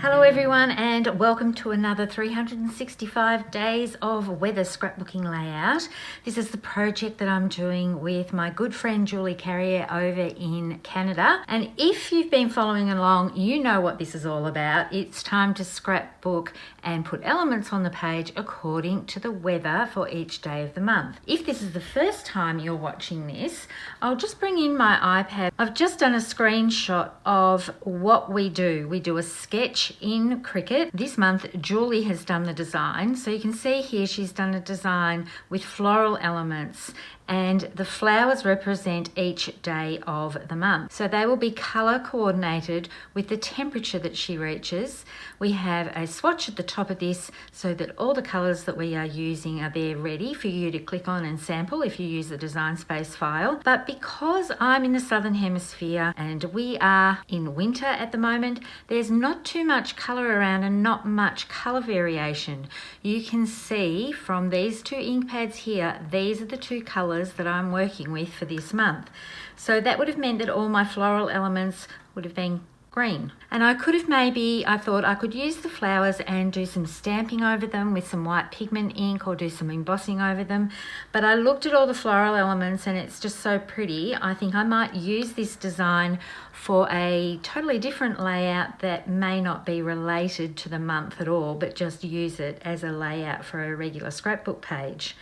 Hello everyone and welcome to another 365 days of weather scrapbooking layout. This is the project that I'm doing with my good friend Julie Carriere over in Canada. And if you've been following along, you know what this is all about. It's time to scrapbook and put elements on the page according to the weather for each day of the month. If this is the first time you're watching this, I'll just bring in my iPad. I've just done a screenshot of what we do. We do a sketch in Cricut. This month Julie has done the design, so you can see here she's done a design with floral elements and the flowers represent each day of the month. So they will be color coordinated with the temperature that she reaches. We have a swatch at the top of this so that all the colors that we are using are there ready for you to click on and sample if you use the Design Space file. But because I'm in the Southern Hemisphere and we are in winter at the moment, there's not too much color around and not much color variation. You can see from these two ink pads here, these are the two colors that I'm working with for this month. So that would have meant that all my floral elements would have been green. And I thought I could use the flowers and do some stamping over them with some white pigment ink or do some embossing over them. But I looked at all the floral elements and it's just so pretty. I think I might use this design for a totally different layout that may not be related to the month at all, but just use it as a layout for a regular scrapbook page.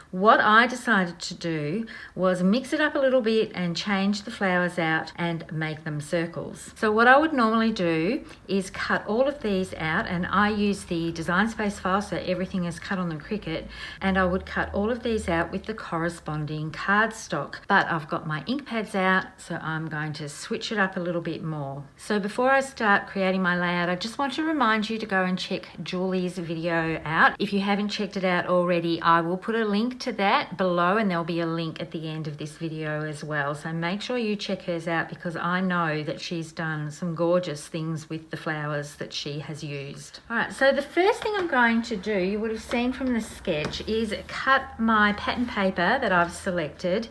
What I decided to do was mix it up a little bit and change the flowers out and make them circles. So what I would normally do is cut all of these out, and I use the Design Space file so everything is cut on the Cricut, and I would cut all of these out with the corresponding cardstock. But I've got my ink pads out, so I'm going to switch it up a little bit more. So before I start creating my layout, I just want to remind you to go and check Julie's video out. If you haven't checked it out already, I will put a link to that below, and there'll be a link at the end of this video as well. So make sure you check hers out because I know that she's done some gorgeous things with the flowers that she has used. All right, so the first thing I'm going to do, you would have seen from the sketch, is cut my pattern paper that I've selected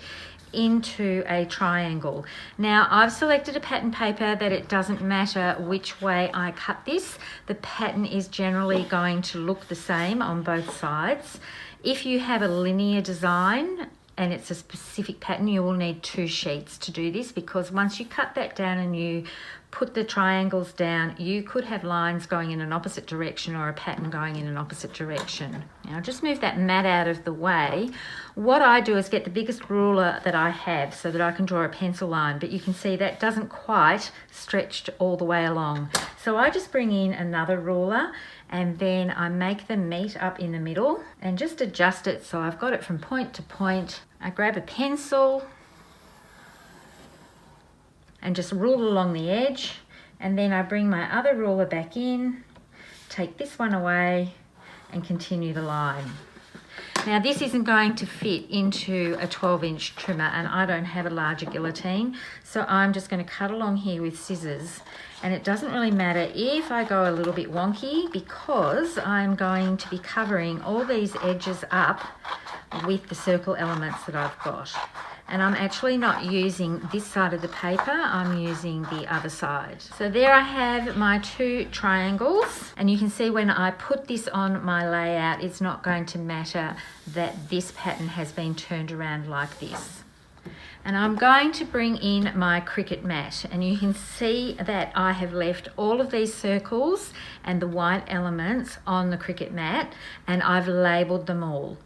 into a triangle. Now I've selected a pattern paper that it doesn't matter which way I cut this, the pattern is generally going to look the same on both sides. If you have a linear design and it's a specific pattern, you will need two sheets to do this, because once you cut that down and you put the triangles down, you could have lines going in an opposite direction or a pattern going in an opposite direction. Now just move that mat out of the way. What I do is get the biggest ruler that I have so that I can draw a pencil line, but you can see that doesn't quite stretch all the way along. So I just bring in another ruler and then I make them meet up in the middle and just adjust it so I've got it from point to point. I grab a pencil and just rule along the edge, and then I bring my other ruler back in, take this one away and continue the line. Now this isn't going to fit into a 12-inch trimmer and I don't have a larger guillotine, so I'm just going to cut along here with scissors. And it doesn't really matter if I go a little bit wonky because I'm going to be covering all these edges up with the circle elements that I've got. And I'm actually not using this side of the paper, I'm using the other side. So there I have my two triangles, and you can see when I put this on my layout, it's not going to matter that this pattern has been turned around like this. And I'm going to bring in my Cricut mat, and you can see that I have left all of these circles and the white elements on the Cricut mat, and I've labeled them all.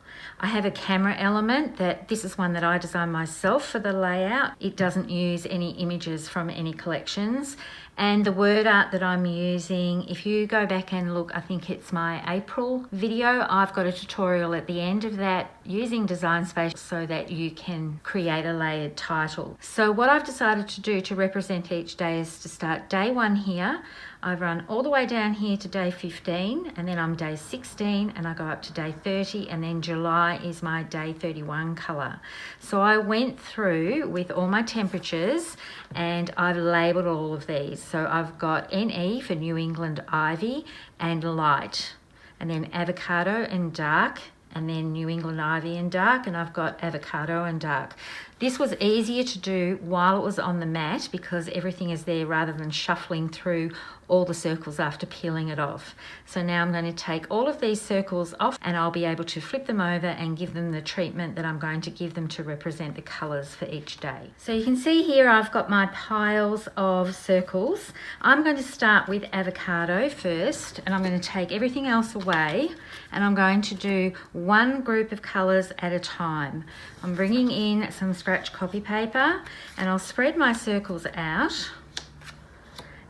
I have a camera element this is one that I designed myself for the layout. It doesn't use any images from any collections. And the word art that I'm using, if you go back and look, I think it's my April video, I've got a tutorial at the end of that using Design Space so that you can create a layered title. So what I've decided to do to represent each day is to start day 1 here. I run all the way down here to day 15, and then I'm day 16 and I go up to day 30, and then July is my day 31 color. So I went through with all my temperatures and I've labeled all of these. So I've got NE for New England Ivy and light, and then avocado and dark, and then New England Ivy and dark, and I've got avocado and dark. This was easier to do while it was on the mat because everything is there rather than shuffling through all the circles after peeling it off. So now I'm going to take all of these circles off and I'll be able to flip them over and give them the treatment that I'm going to give them to represent the colours for each day. So you can see here I've got my piles of circles. I'm going to start with avocado first, and I'm going to take everything else away, and I'm going to do one group of colours at a time. I'm bringing in some scratch copy paper and I'll spread my circles out.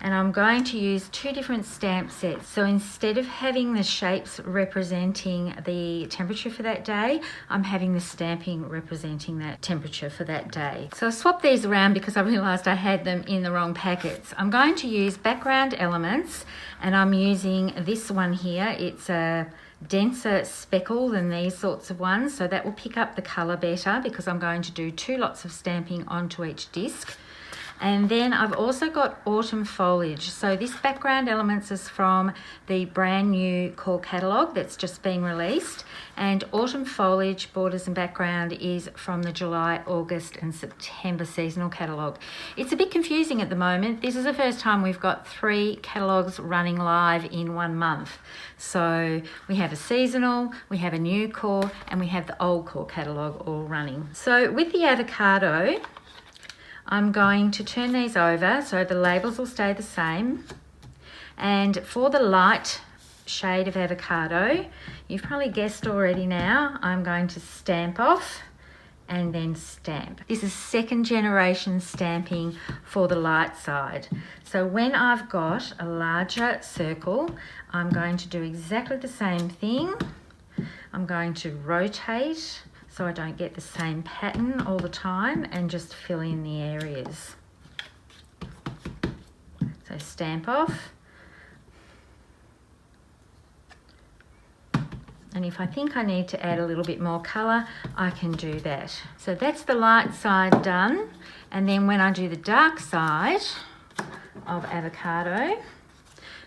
And I'm going to use two different stamp sets. So instead of having the shapes representing the temperature for that day, I'm having the stamping representing that temperature for that day. So I swapped these around because I realised I had them in the wrong packets. I'm going to use background elements, and I'm using this one here. It's a denser speckle than these sorts of ones, so that will pick up the colour better because I'm going to do 2 lots of stamping onto each disc. And then I've also got autumn foliage. So this background elements is from the brand new core catalogue that's just been released. And autumn foliage, borders and background is from the July, August and September seasonal catalogue. It's a bit confusing at the moment. This is the first time we've got 3 catalogues running live in 1 month. So we have a seasonal, we have a new core, and we have the old core catalogue all running. So with the avocado, I'm going to turn these over so the labels will stay the same. And for the light shade of avocado, you've probably guessed already now, I'm going to stamp off and then stamp. This is 2nd generation stamping for the light side. So when I've got a larger circle, I'm going to do exactly the same thing. I'm going to rotate so I don't get the same pattern all the time, and just fill in the areas. So stamp off. And if I think I need to add a little bit more colour, I can do that. So that's the light side done. And then when I do the dark side of avocado,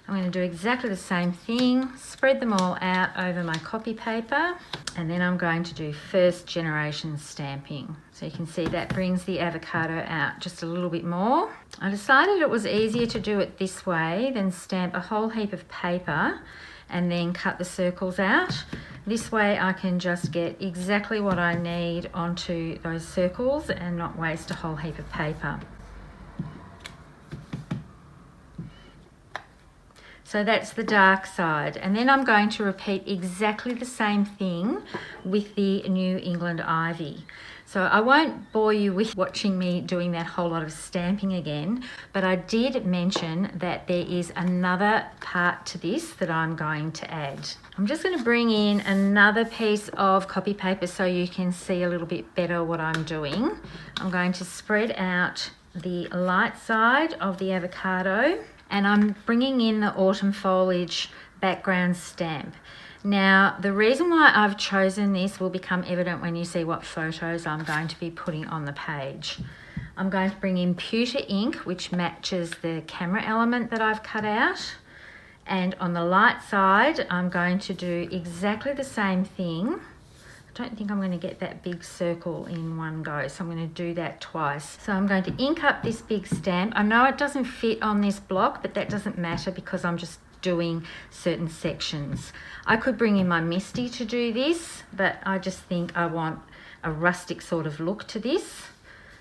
I'm going to do exactly the same thing, spread them all out over my copy paper, and then I'm going to do 1st generation stamping. So you can see that brings the avocado out just a little bit more. I decided it was easier to do it this way than stamp a whole heap of paper and then cut the circles out. This way I can just get exactly what I need onto those circles and not waste a whole heap of paper. So that's the dark side. And then I'm going to repeat exactly the same thing with the New England Ivy. So I won't bore you with watching me doing that whole lot of stamping again, but I did mention that there is another part to this that I'm going to add. I'm just going to bring in another piece of copy paper so you can see a little bit better what I'm doing. I'm going to spread out the light side of the avocado, and I'm bringing in the autumn foliage background stamp. Now, the reason why I've chosen this will become evident when you see what photos I'm going to be putting on the page. I'm going to bring in pewter ink, which matches the camera element that I've cut out. And on the light side, I'm going to do exactly the same thing. I don't think I'm going to get that big circle in one go, so I'm going to do that twice. So I'm going to ink up this big stamp. I know it doesn't fit on this block, but that doesn't matter because I'm just doing certain sections. I could bring in my Misty to do this, but I just think I want a rustic sort of look to this.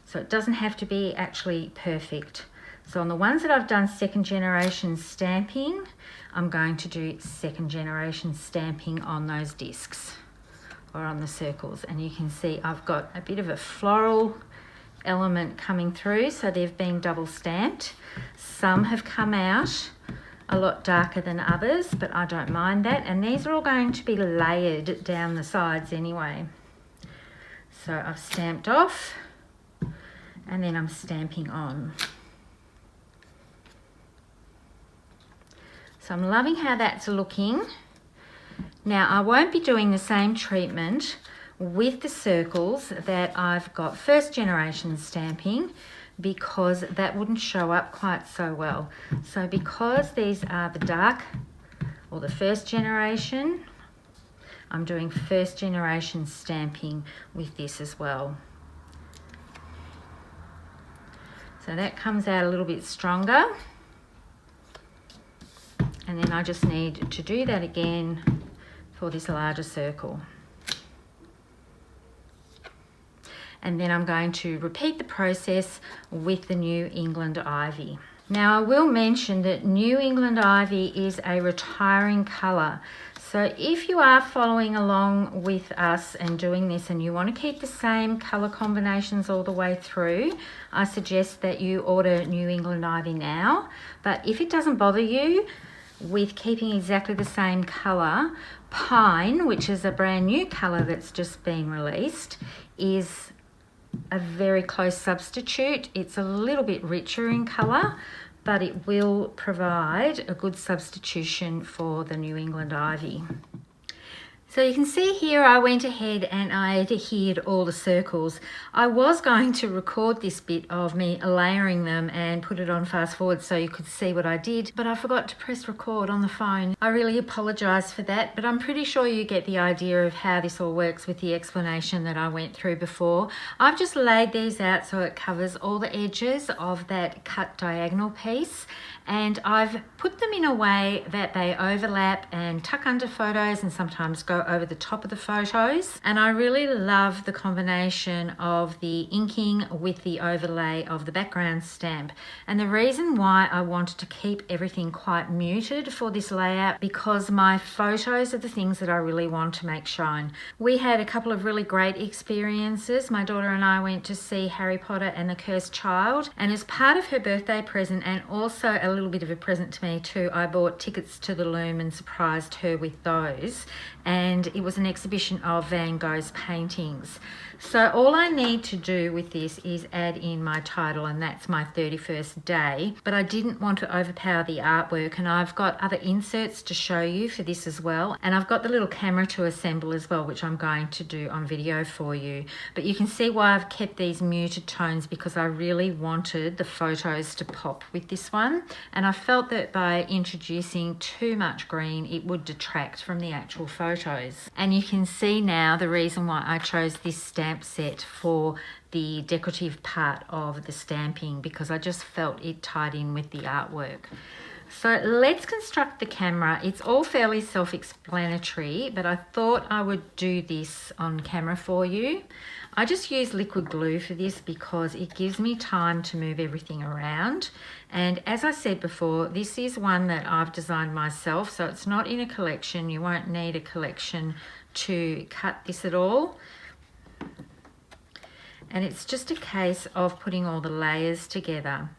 So it doesn't have to be actually perfect. So on the ones that I've done 2nd generation stamping, I'm going to do 2nd generation stamping on those discs or on the circles. And you can see I've got a bit of a floral element coming through, so they've been double stamped. Some have come out a lot darker than others, but I don't mind that. And these are all going to be layered down the sides anyway. So I've stamped off and then I'm stamping on. So I'm loving how that's looking. Now I won't be doing the same treatment with the circles that I've got 1st generation stamping because that wouldn't show up quite so well. So because these are the dark or the 1st generation, I'm doing 1st generation stamping with this as well. So that comes out a little bit stronger. And then I just need to do that again for this larger circle. And then I'm going to repeat the process with the New England ivy. Now I will mention that New England ivy is a retiring colour. So if you are following along with us and doing this and you want to keep the same colour combinations all the way through, I suggest that you order New England ivy now. But if it doesn't bother you with keeping exactly the same colour, Pine, which is a brand new colour that's just been released, is a very close substitute. It's a little bit richer in colour, but it will provide a good substitution for the New England ivy. So you can see here I went ahead and I adhered all the circles. I was going to record this bit of me layering them and put it on fast forward so you could see what I did, but I forgot to press record on the phone. I really apologise for that, but I'm pretty sure you get the idea of how this all works with the explanation that I went through before. I've just laid these out so it covers all the edges of that cut diagonal piece, and I've put them in a way that they overlap and tuck under photos and sometimes go over the top of the photos. And I really love the combination of the inking with the overlay of the background stamp. And the reason why I wanted to keep everything quite muted for this layout, because my photos are the things that I really want to make shine. We had a couple of really great experiences. My daughter and I went to see Harry Potter and the Cursed Child, and as part of her birthday present and also a little bit of a present to me too, I bought tickets to the Loom and surprised her with those. And it was an exhibition of Van Gogh's paintings. So all I need to do with this is add in my title, and that's my 31st day, but I didn't want to overpower the artwork, and I've got other inserts to show you for this as well, and I've got the little camera to assemble as well, which I'm going to do on video for you. But you can see why I've kept these muted tones, because I really wanted the photos to pop with this one, and I felt that by introducing too much green it would detract from the actual photos. And you can see now the reason why I chose this stamp set for the decorative part of the stamping, because I just felt it tied in with the artwork. So let's construct the camera. It's all fairly self-explanatory, but I thought I would do this on camera for you. I just use liquid glue for this because it gives me time to move everything around. And as I said before, this is one that I've designed myself, so it's not in a collection. You won't need a collection to cut this at all. And it's just a case of putting all the layers together.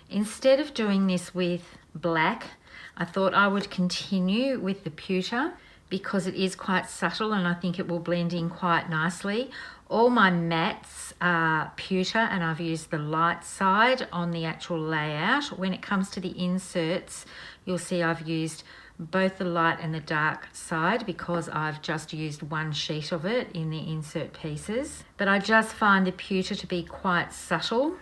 Instead of doing this with black, I thought I would continue with the pewter because it is quite subtle and I think it will blend in quite nicely. All my mattes are pewter and I've used the light side on the actual layout. When it comes to the inserts, you'll see I've used both the light and the dark side because I've just used one sheet of it in the insert pieces. But I just find the pewter to be quite subtle.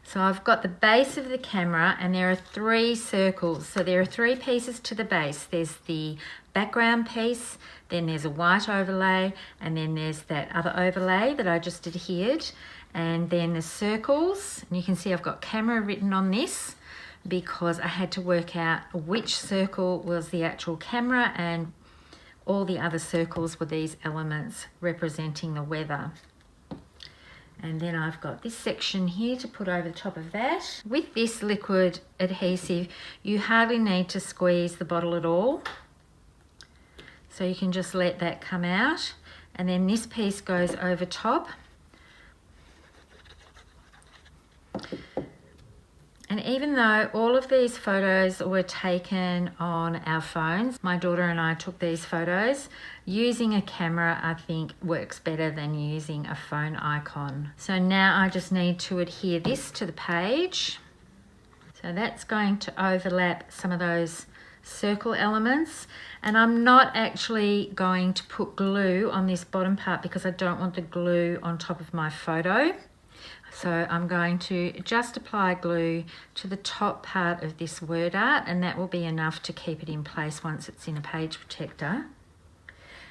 So I've got the base of the camera and there are 3 circles. So there are 3 pieces to the base. There's the background piece, then there's a white overlay, and then there's that other overlay that I just adhered. And then the circles, and you can see I've got camera written on this because I had to work out which circle was the actual camera and all the other circles were these elements representing the weather. And then I've got this section here to put over the top of that. With this liquid adhesive, you hardly need to squeeze the bottle at all. So you can just let that come out. And then this piece goes over top. And even though all of these photos were taken on our phones, my daughter and I took these photos, using a camera I think works better than using a phone icon. So now I just need to adhere this to the page. So that's going to overlap some of those circle elements, and I'm not actually going to put glue on this bottom part because I don't want the glue on top of my photo. So I'm going to just apply glue to the top part of this word art, and that will be enough to keep it in place once it's in a page protector.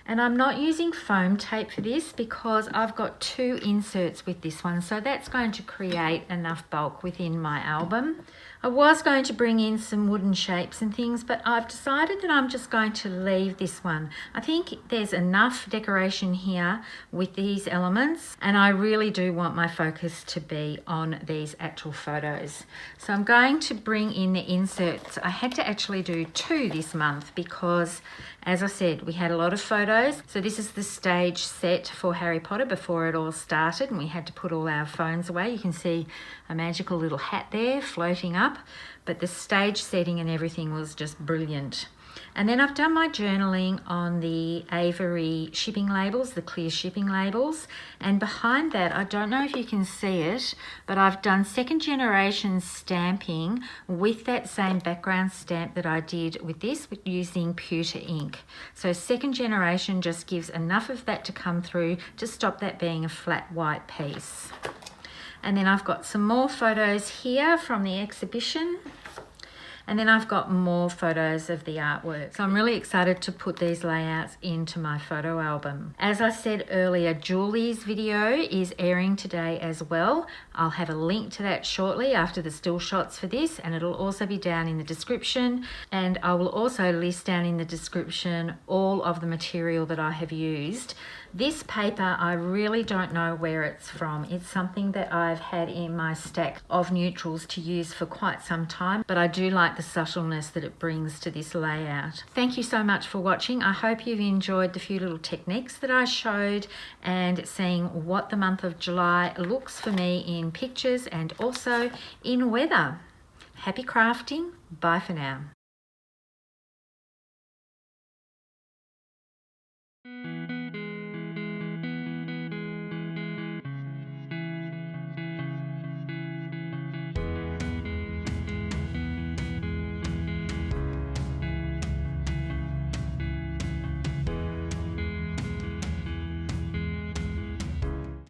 And I'm not using foam tape for this because I've got 2 inserts with this one, so that's going to create enough bulk within my album. I was going to bring in some wooden shapes and things, but I've decided that I'm just going to leave this one. I think there's enough decoration here with these elements, and I really do want my focus to be on these actual photos. So I'm going to bring in the inserts. I had to actually do 2 this month because, as I said, we had a lot of photos. So this is the stage set for Harry Potter before it all started, and we had to put all our phones away. You can see a magical little hat there floating up, but the stage setting and everything was just brilliant. And then I've done my journaling on the Avery shipping labels, the clear shipping labels. And behind that, I don't know if you can see it, but I've done 2nd generation stamping with that same background stamp that I did with this, using pewter ink. So 2nd generation just gives enough of that to come through to stop that being a flat white piece. And then I've got some more photos here from the exhibition. And then I've got more photos of the artwork. So I'm really excited to put these layouts into my photo album. As I said earlier, Julie's video is airing today as well. I'll have a link to that shortly after the still shots for this, and it'll also be down in the description. And I will also list down in the description all of the material that I have used. This paper, I really don't know where it's from. It's something that I've had in my stack of neutrals to use for quite some time, but I do like the subtleness that it brings to this layout. Thank you so much for watching. I hope you've enjoyed the few little techniques that I showed and seeing what the month of July looks for me in pictures and also in weather. Happy crafting. Bye for now.